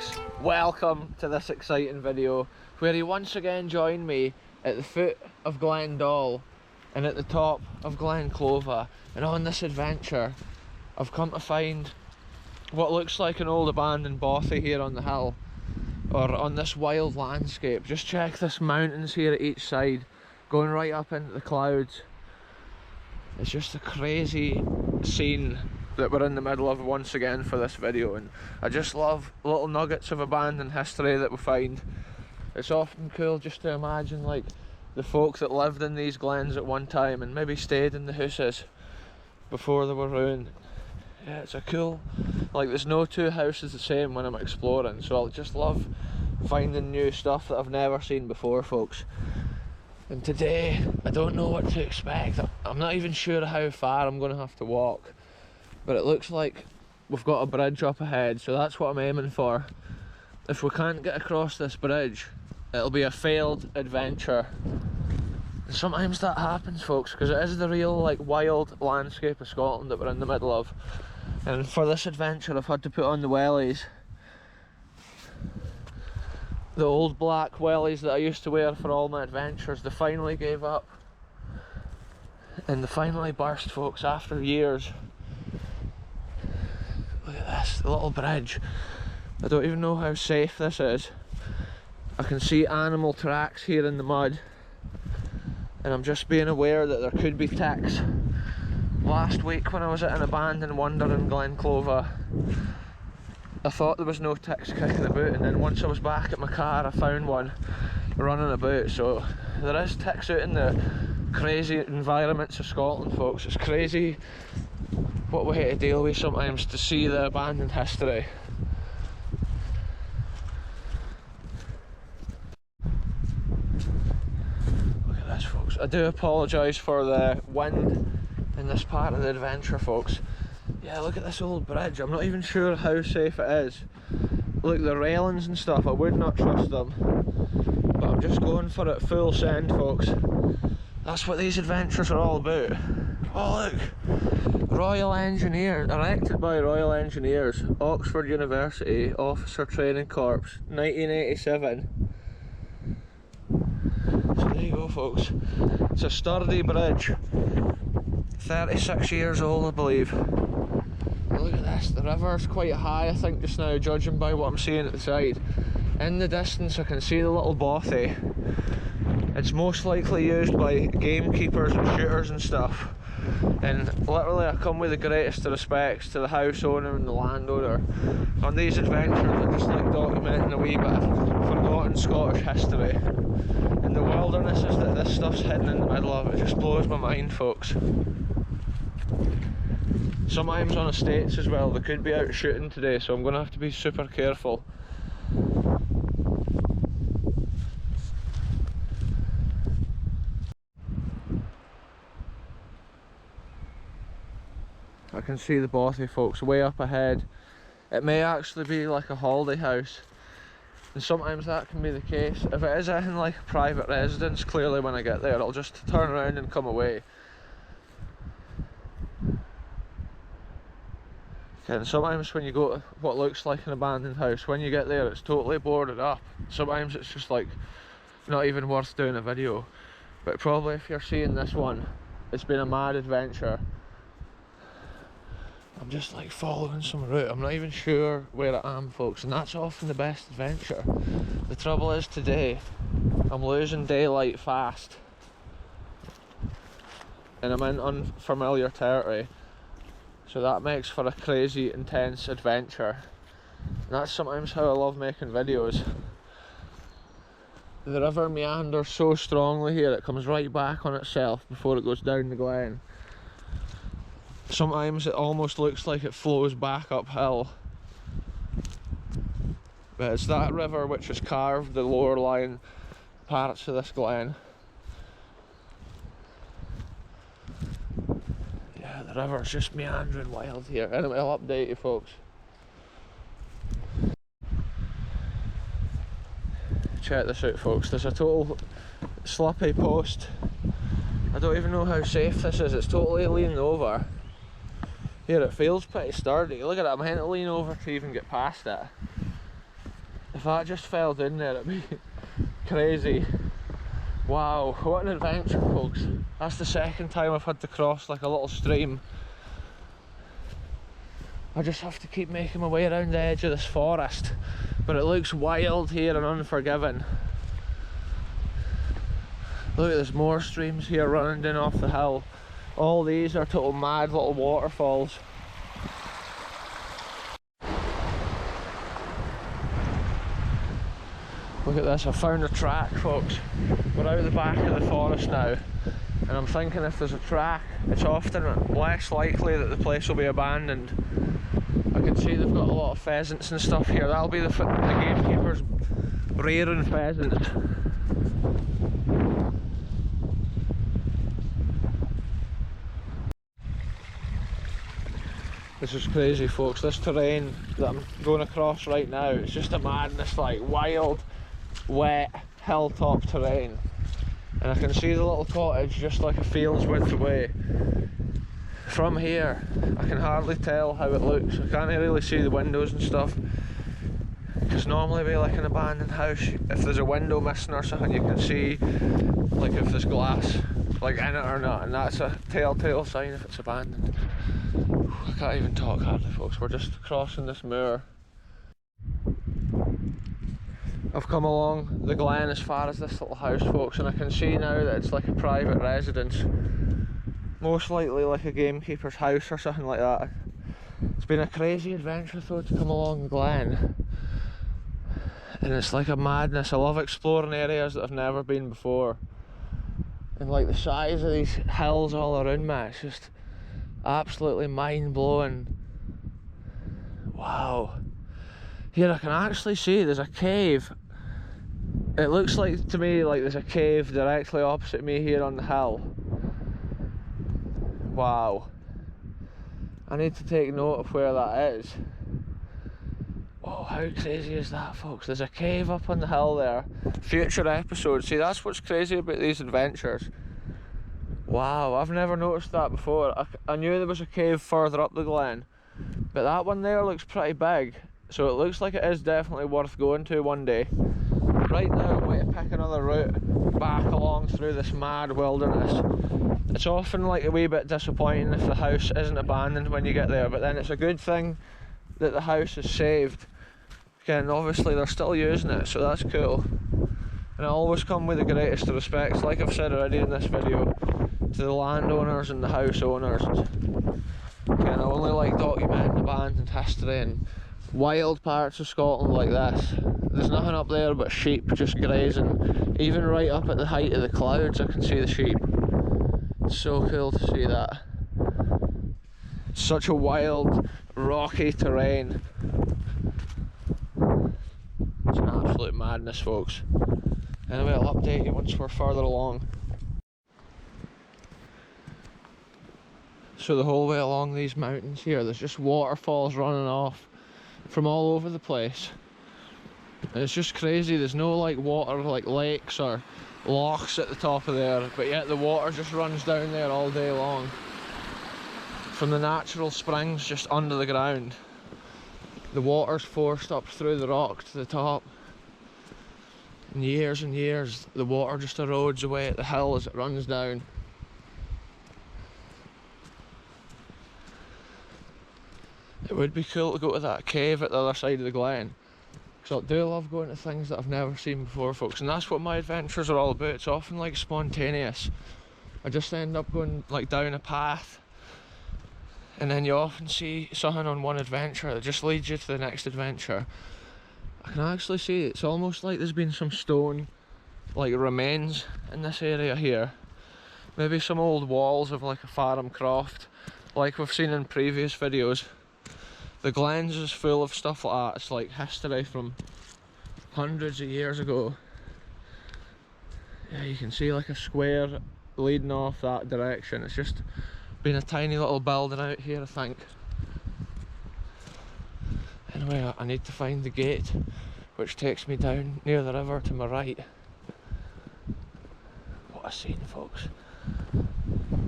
folks, welcome to this exciting video where you once again join me at the foot of Glen Doll and at the top of Glen Clover. And on this adventure I've come to find what looks like an old abandoned bothy here on the hill, or on this wild landscape. Just check this mountains here at each side going right up into the clouds. It's just a crazy scene that we're in the middle of once again for this video, and I just love little nuggets of abandoned history that we find. It's often cool just to imagine like the folk that lived in these glens at one time and maybe stayed in the houses before they were ruined. Yeah, it's a cool, like there's no two houses the same when I'm exploring, so I'll just love finding new stuff that I've never seen before, folks. And today I don't know what to expect. I'm not even sure how far I'm going to have to walk, but it looks like we've got a bridge up ahead, so that's what I'm aiming for. If we can't get across this bridge, it'll be a failed adventure. And sometimes that happens, folks, because it is the real like wild landscape of Scotland that we're in the middle of. And for this adventure I've had to put on the wellies, the old black wellies that I used to wear for all my adventures. They finally gave up, and they finally burst, folks, after years. Look at this, the little bridge. I don't even know how safe this is. I can see animal tracks here in the mud, and I'm just being aware that there could be ticks. Last week when I was at an abandoned wonder in Glen Clover, I thought there was no ticks kicking about, and then once I was back at my car I found one running about. So there is ticks out in the crazy environments of Scotland, folks. It's crazy what we have to deal with sometimes to see the abandoned history. Look at this, folks. I do apologise for the wind in this part of the adventure, folks. Yeah, look at this old bridge. I'm not even sure how safe it is. Look, the railings and stuff, I would not trust them, but I'm just going for it full send, folks. That's what these adventures are all about. Oh look, Royal Engineers, erected by Royal Engineers, Oxford University Officer Training Corps, 1987. So there you go, folks. It's a sturdy bridge, 36 years old I believe. Look at this, the river's quite high I think just now, judging by what I'm seeing at the side. In the distance I can see the little bothy. It's most likely used by gamekeepers and shooters and stuff. And literally I come with the greatest of respects to the house owner and the landowner. On these adventures I just like documenting a wee bit of forgotten Scottish history. And the wildernesses that this stuff's hidden in the middle of, it just blows my mind, folks. Sometimes on estates as well, they could be out shooting today, so I'm going to have to be super careful. I can see the bothy, folks, way up ahead. It may actually be like a holiday house, and sometimes that can be the case. If it is anything like a private residence, clearly when I get there I'll just turn around and come away. And sometimes when you go to what looks like an abandoned house, when you get there it's totally boarded up. Sometimes it's just like not even worth doing a video. But probably if you're seeing this one, it's been a mad adventure. I'm just like following some route, I'm not even sure where I am, folks, and that's often the best adventure. The trouble is today I'm losing daylight fast and I'm in unfamiliar territory. So that makes for a crazy, intense adventure. And that's sometimes how I love making videos. The river meanders so strongly here, it comes right back on itself before it goes down the glen. Sometimes it almost looks like it flows back uphill. But it's that river which has carved the lower lying parts of this glen. The river's just meandering wild here. Anyway, I'll update you, folks. Check this out, folks. There's a total slippy post. I don't even know how safe this is. It's totally leaning over. Here, it feels pretty sturdy. Look at it, I'm having to lean over to even get past it. If that just fell down there, it'd be crazy. Wow, what an adventure, folks. That's the second time I've had to cross like a little stream. I just have to keep making my way around the edge of this forest, but it looks wild here and unforgiving. Look, there's more streams here running down off the hill. All these are total mad little waterfalls. Look at this, I found a track, folks. We're out of the back of the forest now, and I'm thinking if there's a track, it's often less likely that the place will be abandoned. I can see they've got a lot of pheasants and stuff here. That'll be the gamekeepers rearing pheasants. This is crazy, folks. This terrain that I'm going across right now, it's just a madness, like wild, wet, hilltop terrain. And I can see the little cottage just like a field's width away. From here, I can hardly tell how it looks. I can't really see the windows and stuff. Because normally it'd be like an abandoned house. If there's a window missing or something, you can see like if there's glass like in it or not, and that's a telltale sign if it's abandoned. I can't even talk hardly, folks. We're just crossing this moor. I've come along the glen as far as this little house, folks, and I can see now that it's like a private residence. Most likely like a gamekeeper's house or something like that. It's been a crazy adventure though to come along the glen. And it's like a madness. I love exploring areas that I've never been before. And like the size of these hills all around me, it's just absolutely mind-blowing. Wow. Here I can actually see there's a cave. It looks like to me like there's a cave directly opposite me here on the hill. Wow. I need to take note of where that is. Oh, how crazy is that, folks? There's a cave up on the hill there. Future episodes. See, that's what's crazy about these adventures. Wow, I've never noticed that before. I knew there was a cave further up the glen, but that one there looks pretty big, so it looks like it is definitely worth going to one day. Right now I'm going to pick another route back along through this mad wilderness. It's often like a wee bit disappointing if the house isn't abandoned when you get there, but then it's a good thing that the house is saved. Again, obviously they're still using it, so that's cool. And I always come with the greatest respects, like I've said already in this video, to the landowners and the house owners. Again, I only like documenting abandoned history and wild parts of Scotland like this. There's nothing up there but sheep just grazing. Even right up at the height of the clouds I can see the sheep. It's so cool to see that. It's such a wild, rocky terrain. It's an absolute madness, folks. Anyway, I'll update you once we're further along. So the whole way along these mountains here, there's just waterfalls running off from all over the place. And it's just crazy, there's no like water like lakes or lochs at the top of there, but yet the water just runs down there all day long. From the natural springs just under the ground. The water's forced up through the rock to the top. And years, the water just erodes away at the hill as it runs down. It would be cool to go to that cave at the other side of the glen, because I do love going to things that I've never seen before, folks, and that's what my adventures are all about. It's often like spontaneous. I just end up going like down a path, and then you often see something on one adventure that just leads you to the next adventure. I can actually see it's almost like there's been some stone like remains in this area here. Maybe some old walls of like a farm croft, like we've seen in previous videos. The Glens is full of stuff like that. It's like history from hundreds of years ago. Yeah, you can see like a square leading off that direction. It's just been a tiny little building out here, I think. Anyway, I need to find the gate which takes me down near the river to my right. What a scene, folks.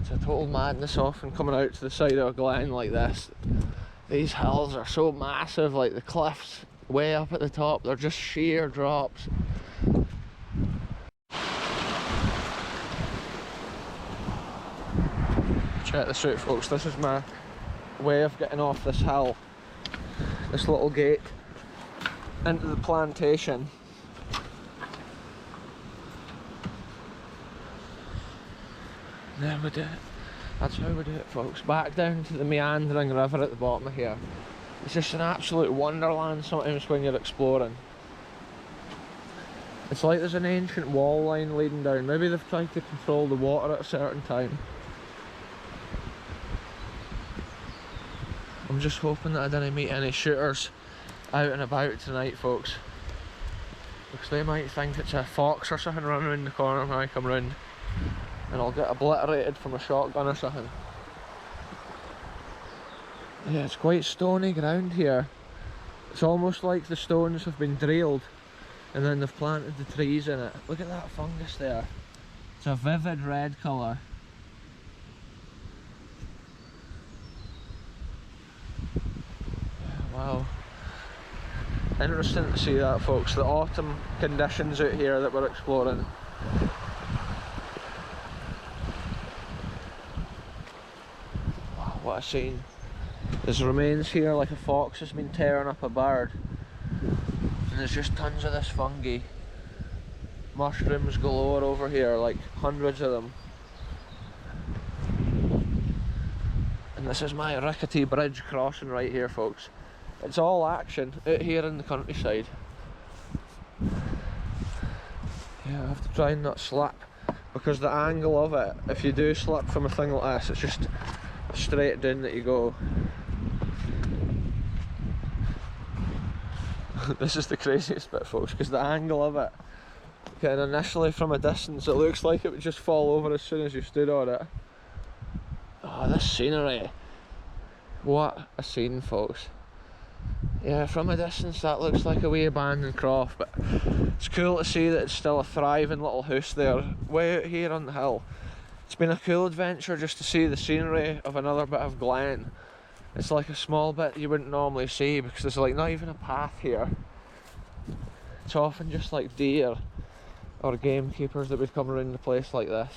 It's a total madness often coming out to the side of a glen like this. These hills are so massive, like the cliffs way up at the top, they're just sheer drops. Check this out, folks. This is my way of getting off this hill. This little gate into the plantation. There we do it. That's how we do it, folks. Back down to the meandering river at the bottom of here. It's just an absolute wonderland sometimes when you're exploring. It's like there's an ancient wall line leading down. Maybe they've tried to control the water at a certain time. I'm just hoping that I didn't meet any shooters out and about tonight, folks, because they might think it's a fox or something running around the corner when I come round, and I'll get obliterated from a shotgun or something. Yeah, it's quite stony ground here. It's almost like the stones have been drilled and then they've planted the trees in it. Look at that fungus there. It's a vivid red colour. Wow. Interesting to see that, folks. The autumn conditions out here that we're exploring. Wow, what a scene. There's remains here like a fox has been tearing up a bird. And there's just tons of this fungi. Mushrooms galore over here, like hundreds of them. And this is my rickety bridge crossing right here, folks. It's all action out here in the countryside. Yeah, I have to try and not slip, because the angle of it, if you do slip from a thing like this, it's just straight down that you go. This is the craziest bit, folks, because the angle of it, okay, and initially from a distance it looks like it would just fall over as soon as you stood on it. Oh, this scenery. What a scene, folks. Yeah, from a distance that looks like a wee abandoned croft, but it's cool to see that it's still a thriving little house there, way out here on the hill. It's been a cool adventure just to see the scenery of another bit of Glen. It's like a small bit you wouldn't normally see, because there's like not even a path here. It's often just like deer or gamekeepers that would come around a place like this.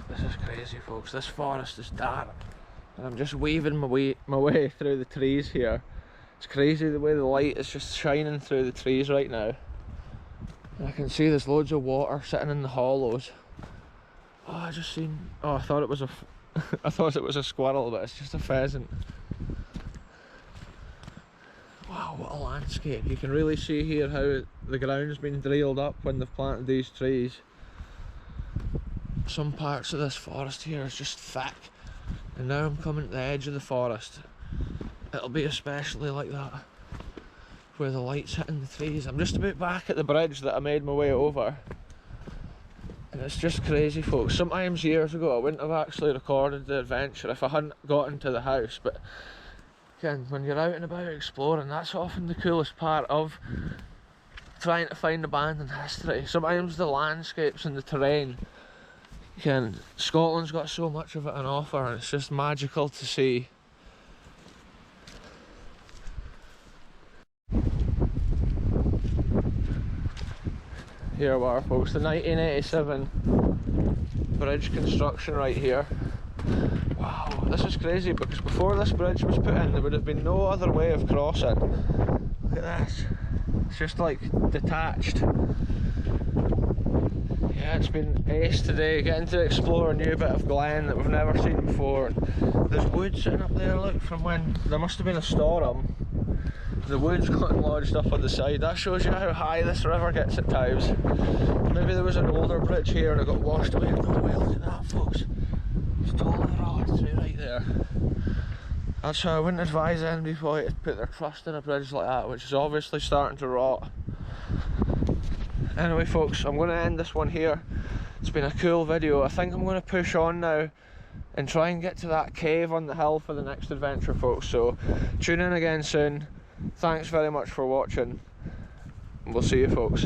This is crazy, folks. This forest is dark and I'm just weaving my way through the trees here. It's crazy the way the light is just shining through the trees right now. And I can see there's loads of water sitting in the hollows. Oh, I just seen... Oh, I thought it was a... I thought it was a squirrel, but it's just a pheasant. Wow, what a landscape. You can really see here how the ground's been drilled up when they've planted these trees. Some parts of this forest here is just thick, and now I'm coming to the edge of the forest. It'll be especially like that, where the light's hitting the trees. I'm just about back at the bridge that I made my way over, and it's just crazy, folks. Sometimes years ago I wouldn't have actually recorded the adventure if I hadn't gotten to the house, but again, when you're out and about exploring, that's often the coolest part of trying to find abandoned history. Sometimes the landscapes and the terrain, again, Scotland's got so much of it on offer, and it's just magical to see. Here we are, folks, the 1987 bridge construction right here. Wow, this is crazy, because before this bridge was put in there would have been no other way of crossing. Look at this, it's just like detached. Yeah, it's been ace today, getting to explore a new bit of Glen that we've never seen before. There's wood sitting up there, look, from when there must have been a storm. The wood's gotten lodged up on the side. That shows you how high this river gets at times. Maybe there was an older bridge here and it got washed away. No way, look at that, folks. It's totally rotted through right there. That's how I wouldn't advise anybody to put their trust in a bridge like that, which is obviously starting to rot. Anyway, folks, I'm going to end this one here. It's been a cool video. I think I'm going to push on now and try and get to that cave on the hill for the next adventure, folks. So tune in again soon. Thanks very much for watching. We'll see you, folks.